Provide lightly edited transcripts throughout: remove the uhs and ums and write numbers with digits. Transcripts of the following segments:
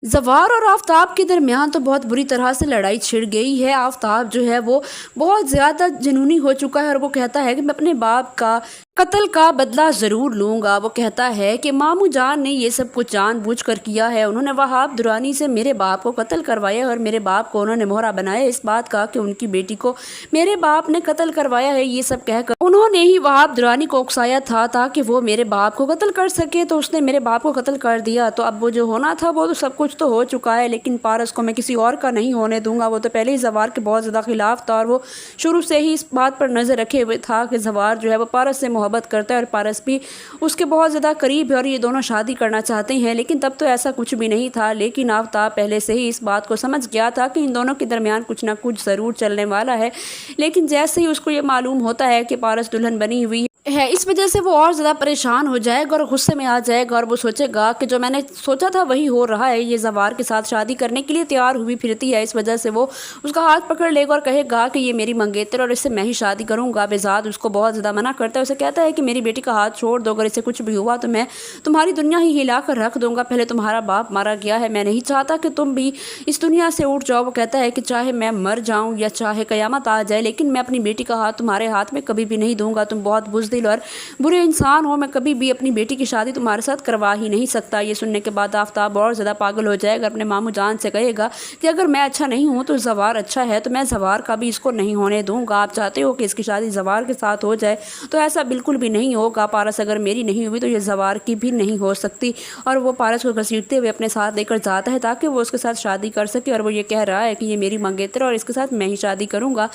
ज़वार और आफ़ताब के दरमियान तो बहुत बुरी तरह से लड़ाई छिड़ गई है। आफ़ताब जो है वो बहुत ज़्यादा जुनूनी हो चुका है और वो कहता है कि मैं अपने बाप का कत्ल का बदला ज़रूर लूँगा। वो कहता है कि मामू जान ने ये सब कुछ जानबूझकर किया है। उन्होंने वहाब दुरानी से मेरे बाप को कत्ल करवाया और मेरे बाप को उन्होंने मोहरा बनाया इस बात का कि उनकी बेटी को मेरे बाप ने कत्ल करवाया है। ये सब कहकर उन्होंने ही वहाब दुरानी को उकसाया था ताकि वो मेरे बाप को कत्ल कर सके, तो उसने मेरे बाप को कत्ल कर दिया। तो अब वो जो होना था वो तो सब कुछ तो हो चुका है, लेकिन पारस को मैं किसी और का नहीं होने दूंगा। वो तो पहले ही ज़वार के बहुत ज़्यादा खिलाफ था और वो शुरू से ही इस बात पर नज़र रखे हुए था कि ज़वार जो है वो पारस से मोहब्बत करता है और पारस भी उसके बहुत ज़्यादा करीब है और ये दोनों शादी करना चाहते हैं। लेकिन तब तो ऐसा कुछ भी नहीं था, लेकिन आफ़ताब पहले से ही इस बात को समझ गया था कि इन दोनों के दरमियान कुछ ना कुछ ज़रूर चलने वाला है। लेकिन जैसे ही उसको ये मालूम होता है कि पारस दुल्हन बनी हुई है, इस वजह से वो और ज़्यादा परेशान हो जाएगा और गुस्से में आ जाएगा और वो सोचेगा कि जो मैंने सोचा था वही हो रहा है। ये ज़वार के साथ शादी करने के लिए तैयार हुई फिरती है, इस वजह से वो उसका हाथ पकड़ लेगा और कहेगा कि ये मेरी मंगेतर और इससे मैं ही शादी करूँगा। बेजाद उसको बहुत ज़्यादा मना करता है, उसे कहता है कि मेरी बेटी का हाथ छोड़ दो, अगर इसे कुछ भी हुआ तो मैं तुम्हारी दुनिया ही हिला कर रख दूँगा। पहले तुम्हारा बाप मारा गया है, मैं नहीं चाहता कि तुम भी इस दुनिया से उठ जाओ। वो कहता है कि चाहे मैं मर जाऊँ या चाहे क़यामत आ जाए, लेकिन मैं अपनी बेटी का हाथ तुम्हारे हाथ में कभी भी नहीं दूँगा। तुम बहुत बुज़दिल और बुरे इंसान हो, मैं कभी भी अपनी बेटी की शादी तुम्हारे साथ करवा ही नहीं सकता। ये सुनने के बाद आफ़ताब और ज़्यादा पागल हो जाएगा, अपने मामू जान से कहेगा कि अगर मैं अच्छा नहीं हूँ तो ज़वार अच्छा है, तो मैं ज़वार का भी इसको नहीं होने दूँगा। आप चाहते हो कि इसकी शादी ज़वार के साथ हो जाए, तो ऐसा बिल्कुल भी नहीं होगा। पारस अगर मेरी नहीं हुई तो ये ज़वार की भी नहीं हो सकती। और वो पारस को घसीटते हुए अपने साथ लेकर जाता है ताकि वो उसके साथ शादी कर सके, और वो ये कह रहा है कि ये मेरी मंगेतर और इसके साथ मैं ही शादी करूँगा।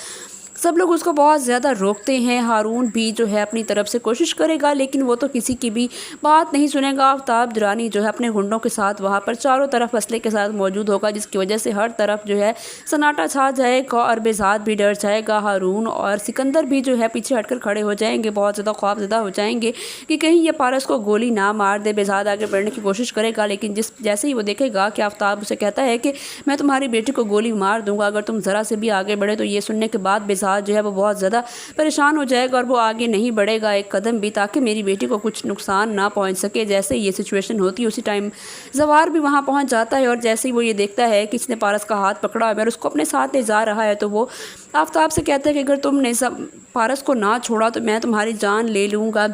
सब लोग उसको बहुत ज़्यादा रोकते हैं। हारून भी जो है अपनी तरफ से कोशिश करेगा, लेकिन वो तो किसी की भी बात नहीं सुनेगा। आफ़ताब दुरानी जो है अपने गुंडों के साथ वहाँ पर चारों तरफ असले के साथ मौजूद होगा, जिसकी वजह से हर तरफ जो है सन्नाटा छा जाएगा और बेज़ाद भी डर जाएगा। हारून और सिकंदर भी जो है पीछे हटकर खड़े हो जाएंगे, बहुत ज़्यादा खौफज़दा हो जाएंगे कि कहीं ये पारस को गोली ना मार दे। बेज़ाद आगे बढ़ने की कोशिश करेगा, लेकिन जैसे ही वो देखेगा कि आफ़ताब उसे कहता है कि मैं तुम्हारी बेटी को गोली मार दूंगा अगर तुम ज़रा से भी आगे बढ़े, तो ये सुनने के बाद बेज़ाद जो है वो बहुत ज़्यादा परेशान हो जाएगा और वो आगे नहीं बढ़ेगा एक कदम भी, ताकि मेरी बेटी को कुछ नुकसान ना पहुंच सके। जैसे ये सिचुएशन होती है उसी टाइम ज़वार भी वहां पहुंच जाता है और जैसे ही वो ये देखता है कि इसने पारस का हाथ पकड़ा है और उसको अपने साथ ले जा रहा है, तो वो आफ़ताब से कहता है कि अगर तुमने सब पारस को ना छोड़ा तो मैं तुम्हारी जान ले लूँगा।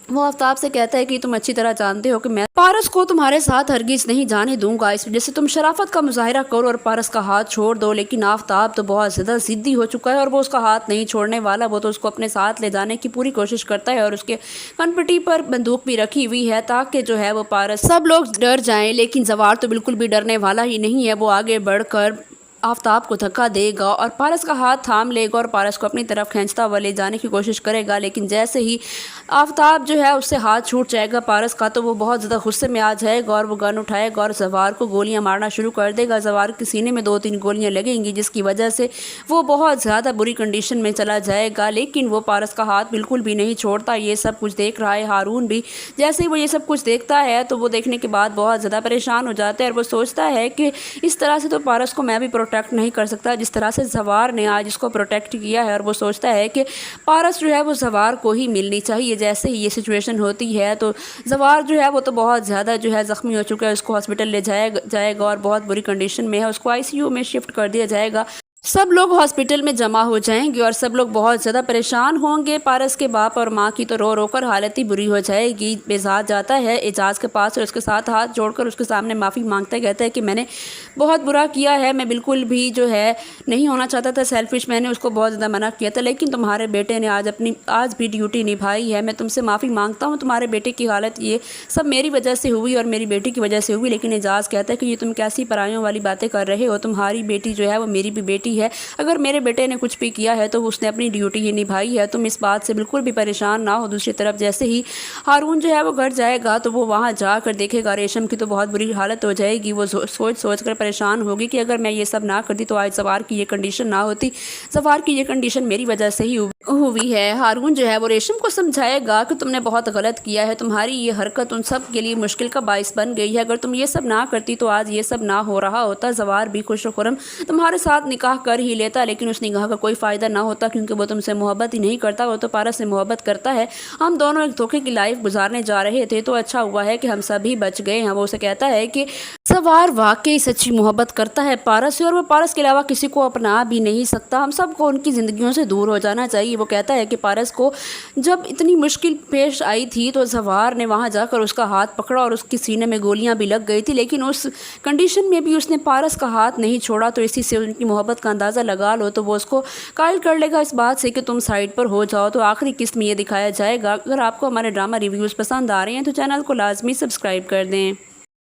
वो आफ़ताब से कहता है कि तुम अच्छी तरह जानते हो कि मैं पारस को तुम्हारे साथ हरगिज़ नहीं जाने दूंगा, इस वजह से तुम शराफत का मुजाहिरा करो और पारस का हाथ छोड़ दो। लेकिन आफ़ताब तो बहुत ज़्यादा ज़िद्दी हो चुका है और वो उसका हाथ नहीं छोड़ने वाला। वो तो उसको अपने साथ ले जाने की पूरी कोशिश करता है और उसके कनपटी पर बंदूक भी रखी हुई है ताकि जो है वो पारस सब लोग डर जाएं। लेकिन ज़वार तो बिल्कुल भी डरने वाला ही नहीं है। वो आगे बढ़कर आफ़ताब को धक्का देगा और पारस का हाथ थाम लेगा और पारस को अपनी तरफ खींचता हुआ ले जाने की कोशिश करेगा। लेकिन जैसे ही आफ़ताब जो है उससे हाथ छूट जाएगा पारस का, तो वो बहुत ज़्यादा गुस्से में आ जाएगा और वो गन उठाएगा और ज़वार को गोलियां मारना शुरू कर देगा। ज़वार के सीने में 2-3 गोलियां लगेंगी, जिसकी वजह से वो बहुत ज़्यादा बुरी कंडीशन में चला जाएगा। लेकिन वो पारस का हाथ बिल्कुल भी नहीं छोड़ता। ये सब कुछ देख रहा है हारून भी। जैसे ही वो ये सब कुछ देखता है तो वो देखने के बाद बहुत ज़्यादा परेशान हो जाता है और वो सोचता है कि इस तरह से तो पारस को मैं भी प्रोटेक्ट नहीं कर सकता जिस तरह से ज़वार ने आज इसको प्रोटेक्ट किया है। और वो सोचता है कि पारस जो है वो ज़वार को ही मिलनी चाहिए। जैसे ही ये सिचुएशन होती है तो ज़वार जो है वो तो बहुत ज़्यादा जो है ज़ख्मी हो चुका है, उसको हॉस्पिटल ले जाएगा और बहुत बुरी कंडीशन में है, उसको आईसीयू में शिफ्ट कर दिया जाएगा। सब लोग हॉस्पिटल में जमा हो जाएंगे और सब लोग बहुत ज़्यादा परेशान होंगे। पारस के बाप और माँ की तो रो रो कर हालत ही बुरी हो जाएगी। बेज़ाद जाता है एजाज़ के पास और उसके साथ हाथ जोड़कर उसके सामने माफ़ी मांगता है, कहता है कि मैंने बहुत बुरा किया है, मैं बिल्कुल भी जो है नहीं होना चाहता था, सेल्फिश, मैंने उसको बहुत ज़्यादा मना किया था, लेकिन तुम्हारे बेटे ने आज भी ड्यूटी निभाई है, मैं तुमसे माफ़ी मांगता हूँ। तुम्हारे बेटे की हालत ये सब मेरी वजह से हुई और मेरी बेटी की वजह से हुई। लेकिन एजाज़ कहता है कि ये तुम कैसी परायों वाली बातें कर रहे हो, तुम्हारी बेटी जो है वो मेरी भी बेटी है, अगर मेरे बेटे ने कुछ भी किया है तो उसने अपनी ड्यूटी ही निभाई है, तुम इस बात से बिल्कुल भी परेशान ना हो। दूसरी तरफ जैसे ही हारून जो है वो घर जाएगा तो वो वहाँ जाकर देखेगा रेशम की तो बहुत बुरी हालत हो जाएगी। वो सोच कर परेशान होगी कि अगर मैं ये सब ना करती तो आज ज़वार की ये कंडीशन ना होती, ज़वार की ये कंडीशन मेरी वजह से ही हुई। हुई है। हारून जो है वो रेशम को समझाएगा कि तुमने बहुत गलत किया है, तुम्हारी ये हरकत उन सब के लिए मुश्किल का बाइस बन गई है। अगर तुम ये सब ना करती तो आज ये सब ना हो रहा होता। ज़वार भी खुश खुरम तुम्हारे साथ निकाह कर ही लेता, लेकिन उस निकाह का कोई फ़ायदा ना होता क्योंकि वो तुमसे मोहब्बत ही नहीं करता, वो तो पारस से मोहब्बत करता है। हम दोनों एक धोखे की लाइफ गुजारने जा रहे थे, तो अच्छा हुआ है कि हम सभी बच गए हैं। वो उसे कहता है कि ज़वार वाकई सच्ची मोहब्बत करता है पारस से, और वो पारस के अलावा किसी को अपना भी नहीं सकता। हम सबको उनकी ज़िंदगियों से दूर हो जाना चाहिए। वो कहता है कि पारस को जब इतनी मुश्किल पेश आई थी तो ज़वार ने वहाँ जाकर उसका हाथ पकड़ा और उसके सीने में गोलियां भी लग गई थी, लेकिन उस कंडीशन में भी उसने पारस का हाथ नहीं छोड़ा। तो इसी से उनकी मोहब्बत का अंदाज़ा लगा लो तो वो उसको कायल कर लेगा इस बात से कि तुम साइड पर हो जाओ। तो आखिरी किस्त में ये दिखाया जाएगा। अगर आपको हमारे ड्रामा रिव्यूज़ पसंद आ रहे हैं तो चैनल को लाजमी सब्सक्राइब कर दें।